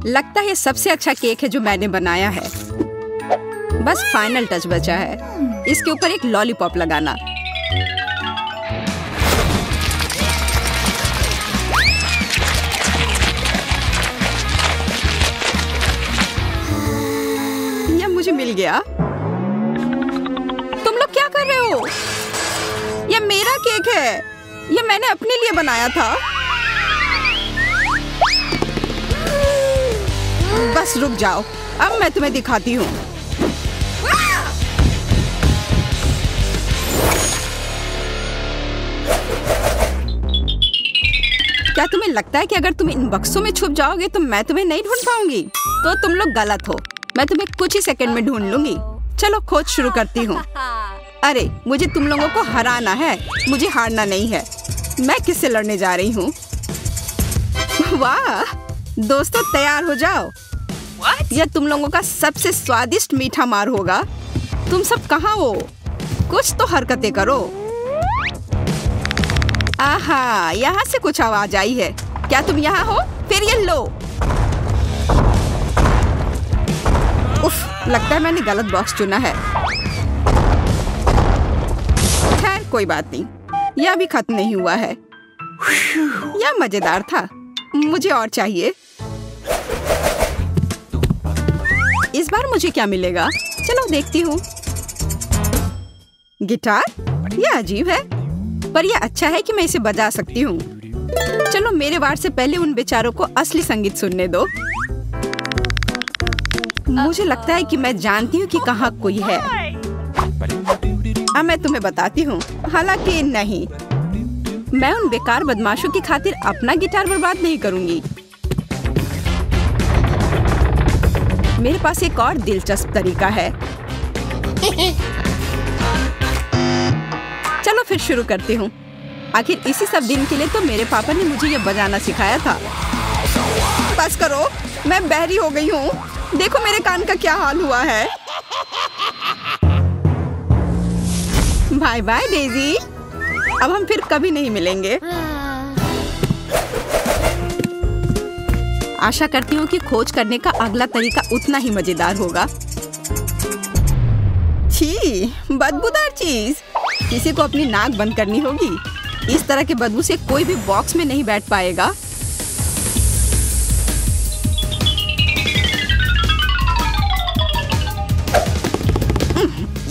लगता है ये सबसे अच्छा केक है जो मैंने बनाया है। बस फाइनल टच बचा है, इसके ऊपर एक लॉलीपॉप लगाना। यह मुझे मिल गया। तुम लोग क्या कर रहे हो? यह मेरा केक है, यह मैंने अपने लिए बनाया था। बस रुक जाओ, अब मैं तुम्हें दिखाती हूँ। क्या तुम्हें लगता है कि अगर तुम इन बक्सों में छुप जाओगे तो मैं तुम्हें नहीं ढूंढ पाऊंगी? तो तुम लोग गलत हो, मैं तुम्हें कुछ ही सेकंड में ढूंढ लूंगी। चलो खोज शुरू करती हूँ। अरे मुझे तुम लोगों को हराना है, मुझे हारना नहीं है। मैं किससे लड़ने जा रही हूँ? वाह दोस्तों, तैयार हो जाओ। यह तुम लोगों का सबसे स्वादिष्ट मीठा मार होगा। तुम सब कहाँ हो? कुछ तो हरकतें करो। आहा, यहाँ से कुछ आवाज आई है। क्या तुम यहाँ हो? फिर ये लो। उफ, लगता है मैंने गलत बॉक्स चुना है। खैर कोई बात नहीं, यह अभी खत्म नहीं हुआ है। यह मजेदार था, मुझे और चाहिए। इस बार मुझे क्या मिलेगा? चलो देखती हूँ। गिटार? यह अजीब है, पर यह अच्छा है कि मैं इसे बजा सकती हूँ। चलो मेरे वार से पहले उन बेचारों को असली संगीत सुनने दो। मुझे लगता है कि मैं जानती हूँ कि कहाँ कोई है। अब मैं तुम्हें बताती हूँ। हालांकि नहीं, मैं उन बेकार बदमाशों की खातिर अपना गिटार बर्बाद नहीं करूंगी। मेरे पास एक और दिलचस्प तरीका है। चलो फिर शुरू करती हूँ। आखिर इसी सब दिन के लिए तो मेरे पापा ने मुझे ये बजाना सिखाया था। बस करो, मैं बहरी हो गई हूँ। देखो मेरे कान का क्या हाल हुआ है। बाय बाय डेजी, अब हम फिर कभी नहीं मिलेंगे। आशा करती हूँ कि खोज करने का अगला तरीका उतना ही मजेदार होगा। छी, बदबूदार चीज। किसी को अपनी नाक बंद करनी होगी। इस तरह के बदबू से कोई भी बॉक्स में नहीं बैठ पाएगा।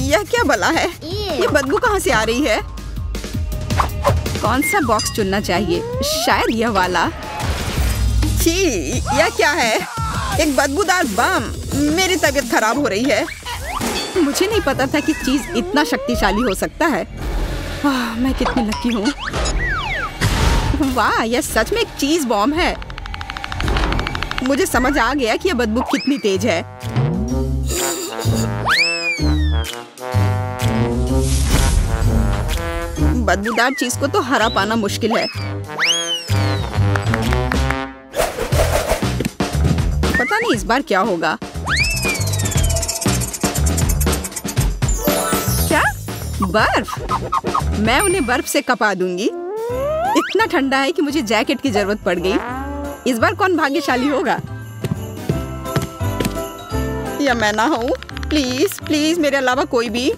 यह क्या भला है? ये बदबू कहाँ से आ रही है? कौन सा बॉक्स चुनना चाहिए? शायद यह वाला। छी, यह क्या है? एक बदबूदार बम। मेरी तबीयत खराब हो रही है। मुझे नहीं पता था कि चीज इतना शक्तिशाली हो सकता है। मैं कितनी लकी हूँ। वाह, यह सच में एक चीज बॉम्ब है। मुझे समझ आ गया कि यह बदबू कितनी तेज है। बदबूदार चीज को तो हरा पाना मुश्किल है। पता नहीं इस बार क्या होगा। क्या? बर्फ? मैं उन्हें बर्फ से कपा दूंगी। इतना ठंडा है कि मुझे जैकेट की जरूरत पड़ गई। इस बार कौन भाग्यशाली होगा? या मैं ना हूँ? प्लीज प्लीज, मेरे अलावा कोई भी।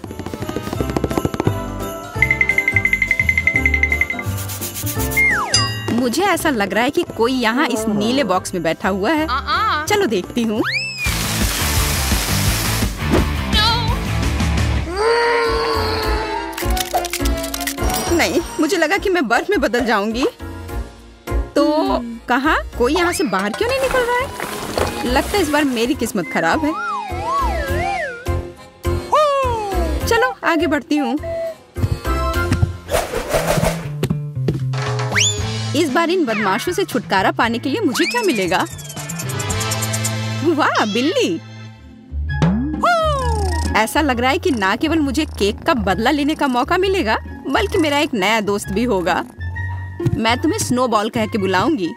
मुझे ऐसा लग रहा है कि कोई यहाँ इस नीले बॉक्स में बैठा हुआ है। चलो देखती हूँ। नहीं, मुझे लगा कि मैं बर्फ में बदल जाऊंगी। तो कहाँ? कोई यहाँ से बाहर क्यों नहीं निकल रहा है? लगता है इस बार मेरी किस्मत खराब है। चलो आगे बढ़ती हूँ। इस बार इन बदमाशों से छुटकारा पाने के लिए मुझे क्या मिलेगा? वाह, बिल्ली। ऐसा लग रहा है कि ना केवल मुझे केक का बदला लेने का मौका मिलेगा, बल्कि मेरा एक नया दोस्त भी होगा। मैं तुम्हें स्नोबॉल कह के बुलाऊंगी।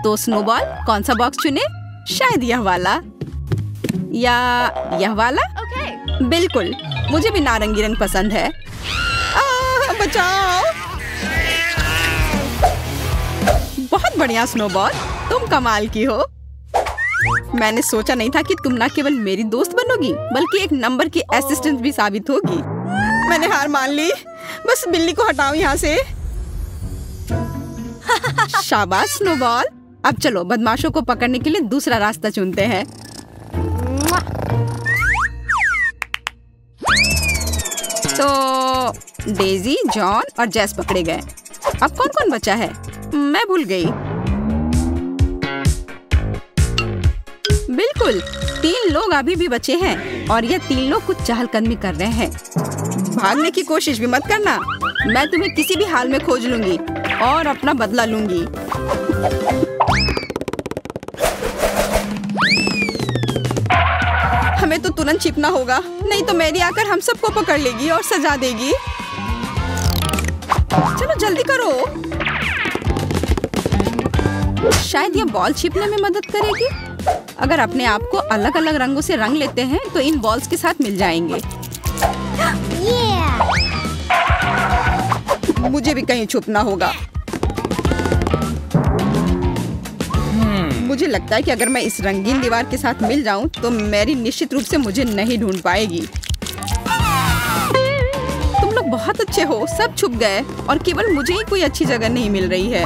तो स्नोबॉल, कौन सा बॉक्स चुने? शायद यह वाला या यह वाला। बिल्कुल, मुझे भी नारंगी रंग पसंद है। बचाओ। बहुत बढ़िया स्नोबॉल, तुम कमाल की हो। मैंने सोचा नहीं था कि तुम ना केवल मेरी दोस्त बनोगी बल्कि एक नंबर की असिस्टेंट भी साबित होगी। मैंने हार मान ली। बस बिल्ली को हटाओ यहाँ से। शाबाश स्नोबॉल। अब चलो बदमाशों को पकड़ने के लिए दूसरा रास्ता चुनते हैं। तो डेजी, जॉन और जेस पकड़े गए। अब कौन कौन बचा है? मैं भूल गई। बिल्कुल, 3 लोग अभी भी बचे हैं और ये 3 लोग कुछ चहलकदमी कर रहे हैं। भागने की कोशिश भी मत करना। मैं तुम्हें किसी भी हाल में खोज लूंगी और अपना बदला लूंगी। हमें तो तुरंत छिपना होगा, नहीं तो मैरी आकर हम सबको पकड़ लेगी और सजा देगी। चलो जल्दी करो। शायद ये बॉल छिपने में मदद करेगी। अगर अपने आप को अलग अलग रंगों से रंग लेते हैं तो इन बॉल्स के साथ मिल जाएंगे। मुझे भी कहीं छुपना होगा। मुझे लगता है कि अगर मैं इस रंगीन दीवार के साथ मिल जाऊं तो मैरी निश्चित रूप से मुझे नहीं ढूंढ पाएगी। तुम लोग बहुत अच्छे हो, सब छुप गए और केवल मुझे ही कोई अच्छी जगह नहीं मिल रही है।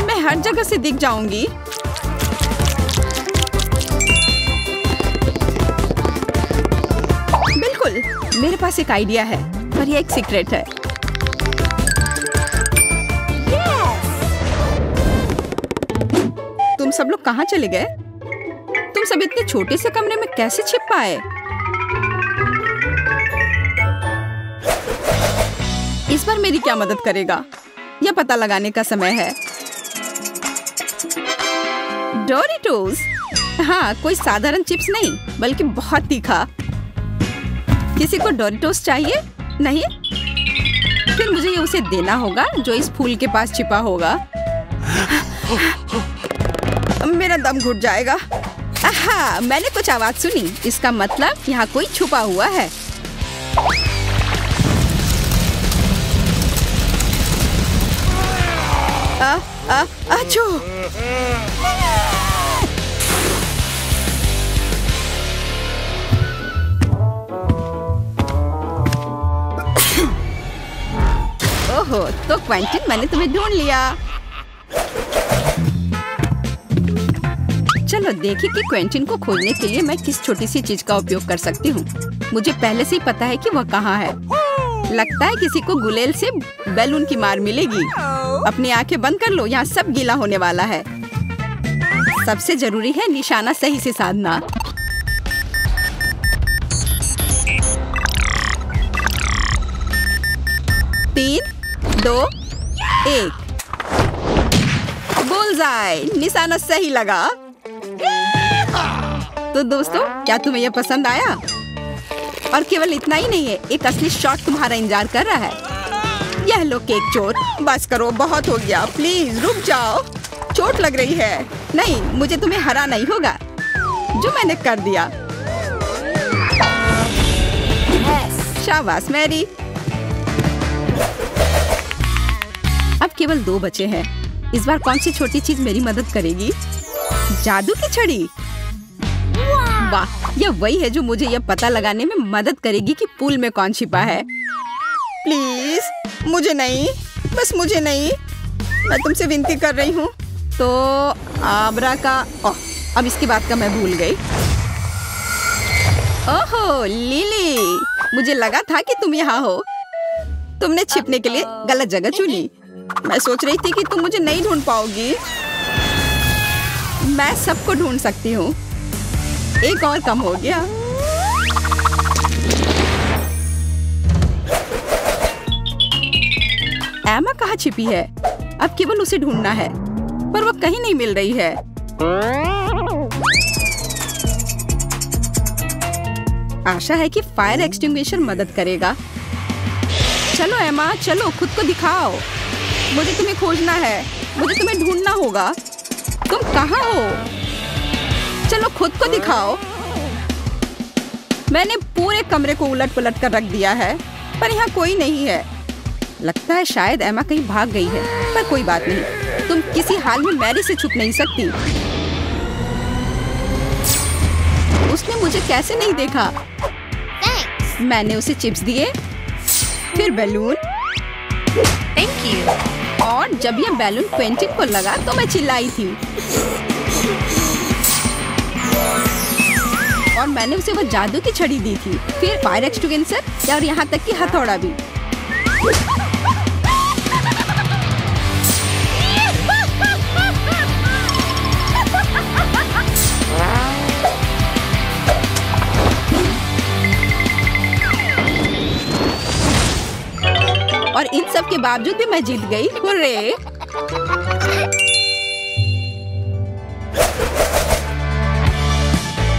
मैं हर जगह से दिख जाऊंगी। बिल्कुल, मेरे पास एक आइडिया है, पर यह एक सीक्रेट है। तुम सब लोग कहाँ चले गए? तुम सब इतने छोटे से कमरे में कैसे छिप पाए? इस बार मेरी क्या मदद करेगा? यह पता लगाने का समय है। डोरिटोस। हाँ, कोई साधारण चिप्स नहीं, बल्कि बहुत तीखा। किसी को डोरिटोस चाहिए? नहीं? फिर मुझे ये उसे देना होगा जो इस फूल के पास छिपा होगा। मेरा दम घुट जाएगा। आहा, मैंने कुछ आवाज सुनी। इसका मतलब यहाँ कोई छुपा हुआ है। achoo! ओहो, तो क्वेंटिन, मैंने तुम्हें ढूंढ लिया। चलो देखिए कि क्वेंटिन को खोजने के लिए मैं किस छोटी सी चीज का उपयोग कर सकती हूँ। मुझे पहले से ही पता है कि वह कहाँ है। लगता है किसी को गुलेल से बैलून की मार मिलेगी। अपनी आंखें बंद कर लो, यहाँ सब गीला होने वाला है। सबसे जरूरी है निशाना सही से साधना। तीन, 2, 1। बुलजाई, निशाना सही लगा। तो दोस्तों, क्या तुम्हें यह पसंद आया? और केवल इतना ही नहीं है, एक असली शॉट तुम्हारा इंतजार कर रहा है। यह लो केक चोर। बस करो, बहुत हो गया। प्लीज रुक जाओ, चोट लग रही है। नहीं, मुझे तुम्हें हरा नहीं होगा, जो मैंने कर दिया। शाबाश मैरी। अब केवल 2 बचे हैं। इस बार कौन सी छोटी चीज मेरी मदद करेगी? जादू की छड़ी। वाह, यह वही है जो मुझे यह पता लगाने में मदद करेगी कि पूल में कौन छिपा है। प्लीज मुझे नहीं, बस मुझे नहीं, मैं तुमसे विनती कर रही हूँ। तो आबरा का अब इसकी बात का मैं भूल गई। ओहो लिली, मुझे लगा था कि तुम यहाँ हो। तुमने छिपने के लिए गलत जगह चुनी। मैं सोच रही थी कि तुम मुझे नहीं ढूंढ पाओगी। मैं सबको ढूंढ सकती हूँ। एक और कम हो गया। एमा कहाँ छिपी है? अब केवल उसे ढूंढना है, पर वो कहीं नहीं मिल रही है। आशा है कि फायर एक्सटिंग्विशर मदद करेगा। चलो एमा, चलो, खुद को दिखाओ। मुझे तुम्हें खोजना है, मुझे तुम्हें ढूंढना होगा। तुम कहाँ हो? चलो खुद को दिखाओ। मैंने पूरे कमरे को उलट पुलट कर रख दिया है, पर यहाँ कोई नहीं है। लगता है शायद एमा कहीं भाग गई है, पर कोई बात नहीं। तुम किसी हाल में मैरी से छुप नहीं सकती। उसने मुझे कैसे नहीं देखा? मैंने उसे चिप्स दिए, फिर बैलून। Thank you. और जब यह बैलून क्वेंटिन को लगा तो मैं चिल्लाई थी। और मैंने उसे वो जादू की छड़ी दी थी, फिर फायर एक्सटिंग्विशर और यहाँ तक कि हथौड़ा भी। और इन सब के बावजूद भी मैं जीत गई। हुर्रे!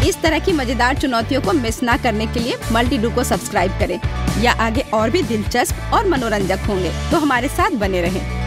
इस तरह की मजेदार चुनौतियों को मिस ना करने के लिए मल्टीडू को सब्सक्राइब करें। या आगे और भी दिलचस्प और मनोरंजक होंगे, तो हमारे साथ बने रहें।